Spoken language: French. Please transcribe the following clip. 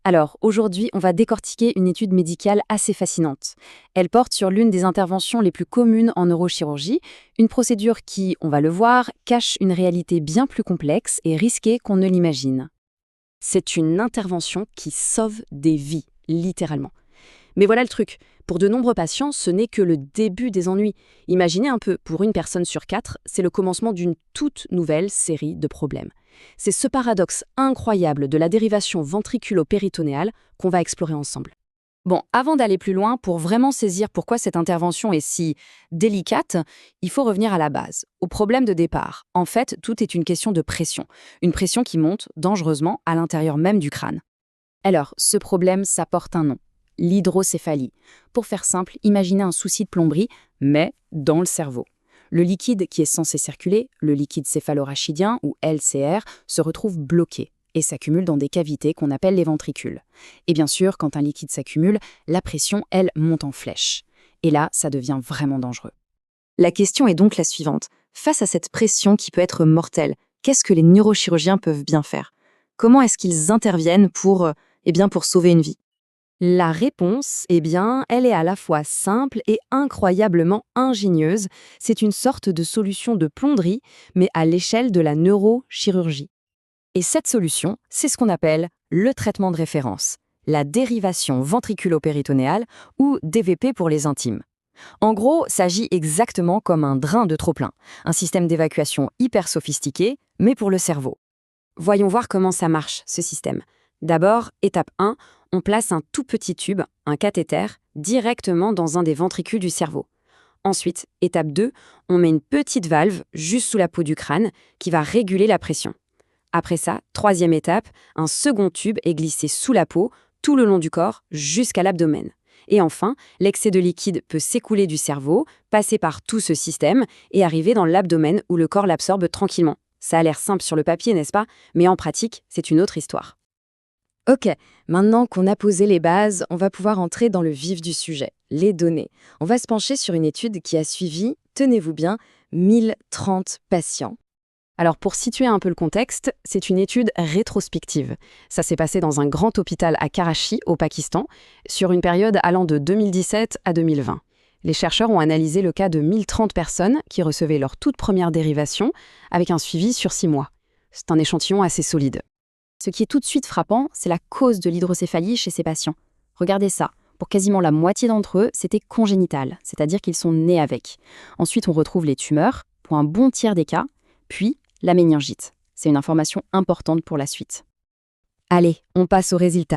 Alors, aujourd'hui, on va décortiquer une étude médicale assez fascinante. Elle porte sur l'une des interventions les plus communes en neurochirurgie, une procédure qui, on va le voir, cache une réalité bien plus complexe et risquée qu'on ne l'imagine. C'est une intervention qui sauve des vies, littéralement. Mais voilà le truc, pour de nombreux patients, ce n'est que le début des ennuis. Imaginez un peu, pour une personne sur 4, c'est le commencement d'une toute nouvelle série de problèmes. C'est ce paradoxe incroyable de la dérivation ventriculo-péritonéale qu'on va explorer ensemble. Bon, avant d'aller plus loin, pour vraiment saisir pourquoi cette intervention est si délicate, il faut revenir à la base, au problème de départ. En fait, tout est une question de pression. Une pression qui monte dangereusement à l'intérieur même du crâne. Alors, ce problème, ça porte un nom. L'hydrocéphalie. Pour faire simple, imaginez un souci de plomberie, mais dans le cerveau. Le liquide qui est censé circuler, le liquide céphalorachidien ou LCR, se retrouve bloqué et s'accumule dans des cavités qu'on appelle les ventricules. Et bien sûr, quand un liquide s'accumule, la pression, elle, monte en flèche. Et là, ça devient vraiment dangereux. La question est donc la suivante. Face à cette pression qui peut être mortelle, qu'est-ce que les neurochirurgiens peuvent bien faire? Comment est-ce qu'ils interviennent pour sauver une vie? La réponse, elle est à la fois simple et incroyablement ingénieuse. C'est une sorte de solution de plomberie, mais à l'échelle de la neurochirurgie. Et cette solution, c'est ce qu'on appelle le traitement de référence, la dérivation ventriculo-péritonéale ou DVP pour les intimes. En gros, s'agit exactement comme un drain de trop-plein, un système d'évacuation hyper sophistiqué, mais pour le cerveau. Voyons voir comment ça marche, ce système. D'abord, étape 1, on place un tout petit tube, un cathéter, directement dans un des ventricules du cerveau. Ensuite, étape 2, on met une petite valve juste sous la peau du crâne qui va réguler la pression. Après ça, troisième étape, un second tube est glissé sous la peau, tout le long du corps, jusqu'à l'abdomen. Et enfin, l'excès de liquide peut s'écouler du cerveau, passer par tout ce système et arriver dans l'abdomen où le corps l'absorbe tranquillement. Ça a l'air simple sur le papier, n'est-ce pas? Mais en pratique, c'est une autre histoire. Ok, maintenant qu'on a posé les bases, on va pouvoir entrer dans le vif du sujet, les données. On va se pencher sur une étude qui a suivi, tenez-vous bien, 1030 patients. Alors pour situer un peu le contexte, c'est une étude rétrospective. Ça s'est passé dans un grand hôpital à Karachi, au Pakistan, sur une période allant de 2017 à 2020. Les chercheurs ont analysé le cas de 1030 personnes qui recevaient leur toute première dérivation avec un suivi sur 6 mois. C'est un échantillon assez solide. Ce qui est tout de suite frappant, c'est la cause de l'hydrocéphalie chez ces patients. Regardez ça. Pour quasiment la moitié d'entre eux, c'était congénital, c'est-à-dire qu'ils sont nés avec. Ensuite, on retrouve les tumeurs, pour un bon tiers des cas, puis la méningite. C'est une information importante pour la suite. Allez, on passe aux résultats.